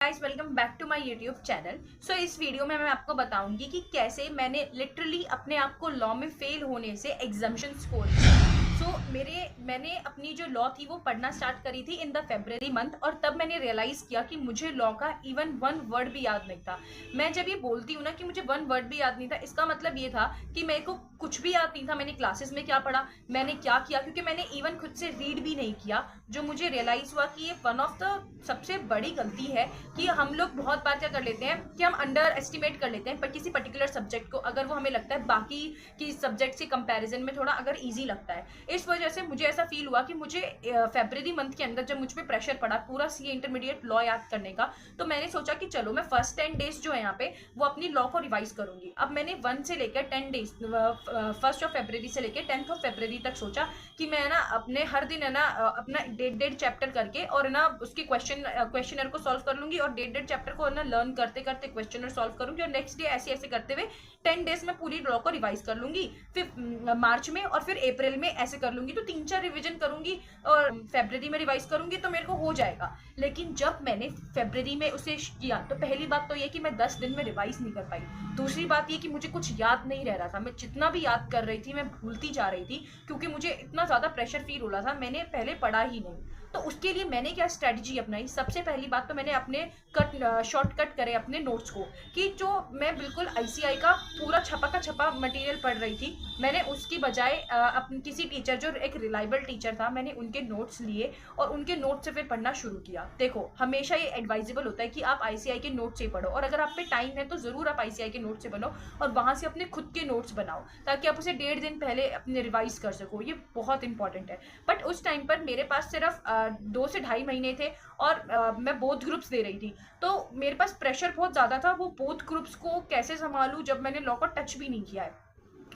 Guys welcome back to my YouTube channel. So इस video में मैं आपको बताऊंगी कि कैसे मैंने लिटरली अपने आप को लॉ में फेल होने से एग्जाम्शन स्कोर किया। मैंने अपनी जो लॉ थी वो पढ़ना स्टार्ट करी थी इन द फेब्रवरी मंथ, और तब मैंने रियलाइज किया कि मुझे लॉ का इवन वन वर्ड भी याद नहीं था। मैं जब ये बोलती हूँ ना कि मुझे वन वर्ड भी याद नहीं था, इसका मतलब ये था कि मेरे को कुछ भी याद नहीं था। मैंने क्लासेस में क्या पढ़ा, मैंने क्या किया, क्योंकि मैंने इवन खुद से रीड भी नहीं किया। जो मुझे रियलाइज हुआ कि ये वन ऑफ द सबसे बड़ी गलती है कि हम लोग बहुत बार क्या कर लेते हैं कि हम अंडर एस्टिमेट कर लेते हैं पर किसी पर्टिकुलर सब्जेक्ट को, अगर वो हमें लगता है बाकी की सब्जेक्ट से कंपैरिजन में थोड़ा अगर इजी लगता है। इस वजह से मुझे ऐसा फील हुआ कि मुझे फेब्रवरी मंथ के अंदर जब मुझ पर प्रेशर पड़ा पूरा सीए इंटरमीडिएट लॉ याद करने का, तो मैंने सोचा कि चलो मैं फर्स्ट 10 डेज जो है यहाँ पे वो अपनी लॉ को रिवाइज करूंगी। अब मैंने 1 से लेकर 10 डेज, 1 फरवरी से लेकर 10 फरवरी तक सोचा कि मैं ना अपने हर दिन है ना अपना डेढ़ चैप्टर करके और ना उसकी क्वेश्चनर को सॉल्व कर लूंगी, और डेढ़ चैप्टर को ना लर्न करते करते क्वेश्चनर सॉल्व करूंगी, और नेक्स्ट डे ऐसे ऐसे करते हुए 10 डेज में पूरी लॉ को रिवाइज कर लूंगी। फिर मार्च में और फिर अप्रैल में ऐसे कर लूंगी, तो 3-4 रिवीजन करूंगी और फरवरी में रिवाइज करूंगी तो मेरे को हो जाएगा। लेकिन जब मैंने फरवरी में उसे किया तो पहली बात तो ये कि मैं 10 दिन में रिवाइज नहीं कर पाई। दूसरी बात ये कि मुझे कुछ याद नहीं रह रहा था, मैं जितना भी याद कर रही थी मैं भूलती जा रही थी, क्योंकि मुझे इतना ज्यादा प्रेशर फील हो रहा था, मैंने पहले पढ़ा ही नहीं। तो उसके लिए मैंने क्या स्ट्रेटजी अपनाई, सबसे पहली बात तो मैंने अपने शॉर्टकट करे अपने नोट्स को, कि जो मैं बिल्कुल आईसीआई का पूरा छपा का छपा मटेरियल पढ़ रही थी, मैंने उसकी बजाय अपने किसी टीचर जो एक रिलायबल टीचर था मैंने उनके नोट्स लिए और उनके नोट से फिर पढ़ना शुरू किया। देखो हमेशा ये एडवाइजेबल होता है कि आप आईसीआई के नोट से पढ़ो, और अगर आप पे टाइम है तो जरूर आप आईसीआई के नोट से बनो और वहां से अपने खुद के नोट्स बनाओ, ताकि आप उसे 1.5 दिन पहले अपने रिवाइज कर सको। ये बहुत इंपॉर्टेंट है। बट उस टाइम पर मेरे पास सिर्फ 2 से ढाई महीने थे और मैं बोथ ग्रुप्स दे रही थी, तो मेरे पास प्रेशर बहुत ज्यादा था। वो बोथ ग्रुप्स को कैसे संभालूं जब मैंने लॉ को टच भी नहीं किया है।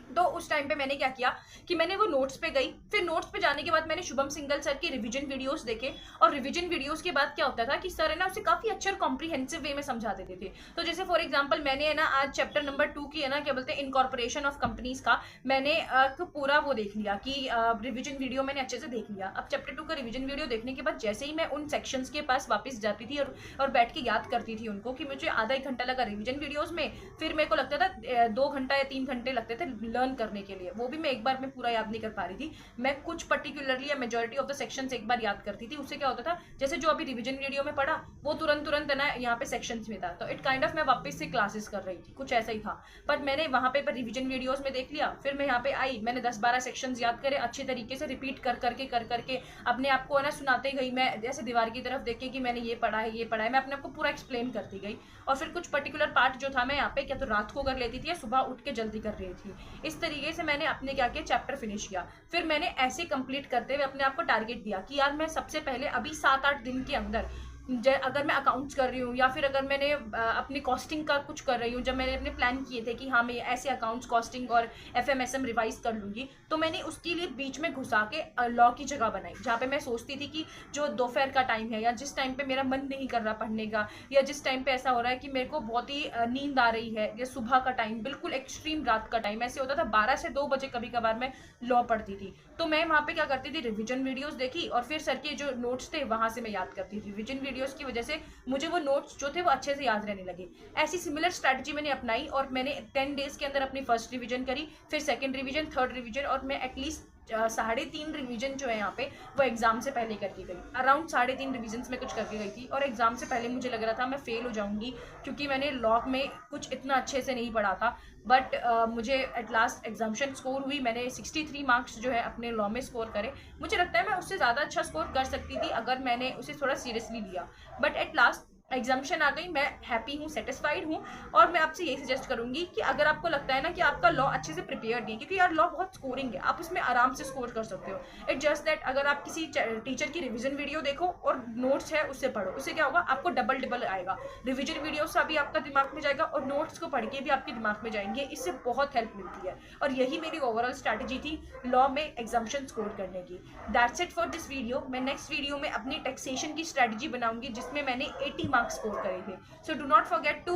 तो उस टाइम पे मैंने क्या किया कि मैंने वो नोट्स पे गई, फिर नोट्स पे जाने के बाद मैंने शुभम सिंगल सर के रिवीजन वीडियोस देखे, और रिवीजन वीडियोस के बाद क्या होता था कि सर है ना उसे काफी अच्छे और कॉम्प्रिहेंसिव वे में समझा देते थे। तो जैसे फॉर एग्जांपल मैंने है ना आज चैप्टर नंबर 2 की है ना क्या बोलते हैं इनकॉर्पोरेशन ऑफ कंपनीज का मैंने पूरा वो देख लिया कि रिविजन वीडियो मैंने अच्छे से देख लिया। अब चैप्टर 2 का रिविजन वीडियो देखने के बाद जैसे ही मैं उन सेक्शंस के पास वापस जाती थी और बैठ के याद करती थी उनको, कि मुझे आधा 1 घंटा लगा रिविजन वीडियोज में, फिर मेरे को लगता था 2 घंटा या 3 घंटे लगते थे लर्न करने के लिए। वो भी मैं एक बार में पूरा याद नहीं कर पा रही थी, मैं कुछ पर्टिकुलरली या मेजॉरिटी ऑफ द सेक्शंस एक बार याद करती थी। उससे क्या होता था जैसे जो अभी रिवीजन वीडियो में पढ़ा वो तुरंत ना यहाँ पे सेक्शंस में था, तो इट काइंड ऑफ मैं वापस से क्लासेस कर रही थी, कुछ ऐसा ही था। बट मैंने वहां पे रिवीजन वीडियोस में देख लिया, फिर मैं यहाँ पे आई, मैंने 10-12 सेक्शंस याद करे अच्छे तरीके से, रिपीट कर करके अपने आप को है ना सुनाते गई। मैं जैसे दीवार की तरफ देख के कि मैंने ये पढ़ा है, मैं अपने आप को पूरा एक्सप्लेन करती गई। और फिर कुछ पर्टिकुलर पार्ट जो था मैं यहाँ पे क्या तो रात को कर लेती थी या सुबह उठ के जल्दी कर रही थी। इस तरीके से मैंने अपने क्या किया चैप्टर फिनिश किया। फिर मैंने ऐसे कंप्लीट करते हुए अपने आप को टारगेट दिया कि यार मैं सबसे पहले अभी 7-8 दिन के अंदर अगर मैं अकाउंट्स कर रही हूँ या फिर अगर मैंने अपनी कॉस्टिंग का कुछ कर रही हूँ, जब मैंने अपने प्लान किए थे कि हाँ मैं ऐसे अकाउंट्स कॉस्टिंग और एफएमएसएम रिवाइज कर लूंगी, तो मैंने उसके लिए बीच में घुसा के लॉ की जगह बनाई, जहाँ पे मैं सोचती थी कि जो दोपहर का टाइम है या जिस टाइम पे मेरा मन नहीं कर रहा पढ़ने का, या जिस टाइम पे ऐसा हो रहा है कि मेरे को बहुत ही नींद आ रही है, या सुबह का टाइम बिल्कुल एक्सट्रीम रात का टाइम ऐसे होता था 12 से 2 बजे कभी कभार मैं लॉ पढ़ती थी, तो मैं वहाँ पे क्या करती थी रिविजन वीडियोस देखी और फिर सर के जो नोट्स थे वहां से मैं याद करती थी। रिविजन वीडियोस की वजह से मुझे वो नोट्स जो थे वो अच्छे से याद रहने लगे। ऐसी सिमिलर स्ट्रैटेजी मैंने अपनाई और मैंने 10 डेज के अंदर अपनी फर्स्ट रिवीजन करी, फिर सेकंड रिवीजन, थर्ड रिवीजन, और मैं एटलीस्ट 3.5 रिवीजन जो है यहाँ पे वो एग्जाम से पहले करके गई। अराउंड 3.5 रिवीजन में कुछ करके गई थी, और एग्जाम से पहले मुझे लग रहा था मैं फेल हो जाऊंगी, क्योंकि मैंने लॉ में कुछ इतना अच्छे से नहीं पढ़ा था। बट मुझे एट लास्ट एग्जाम्शन स्कोर हुई, मैंने 63 मार्क्स जो है अपने लॉ में स्कोर करे। मुझे लगता है मैं उससे ज़्यादा अच्छा स्कोर कर सकती थी अगर मैंने उसे थोड़ा सीरियसली लिया, बट एट लास्ट एग्जाम्शन आ गई, मैं हैप्पी हूँ, सेटिस्फाइड हूँ। और मैं आपसे यही सजेस्ट करूंगी कि अगर आपको लगता है ना कि आपका लॉ अच्छे से प्रिपेयर्ड नहीं है, क्योंकि यार लॉ बहुत स्कोरिंग है, आप उसमें आराम से स्कोर कर सकते हो। इट जस्ट दैट अगर आप किसी टीचर की रिवीजन वीडियो देखो और नोट्स है उससे पढ़ो, उससे क्या होगा आपको डबल आएगा। रिवीजन वीडियो से भी आपका दिमाग में जाएगा और नोट्स को पढ़ के भी आपके दिमाग में जाएंगे, इससे बहुत हेल्प मिलती है। और यही मेरी ओवरऑल स्ट्रैटेजी थी लॉ में एग्जाम्शन स्कोर करने की। That's it for this video. मैं नेक्स्ट वीडियो में अपनी टैक्सेशन की स्ट्रैटेजी बनाऊंगी जिसमें मैंने 80 मार्क्स स्कोर करे थे। So do not forget to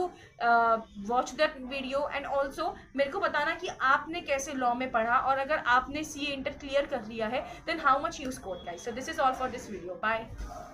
watch that video, and also मेरे को बताना कि आपने कैसे लॉ में पढ़ा, और अगर आपने सीए इंटर क्लियर कर लिया है then how much you scored guys. So this is all for this video. Bye.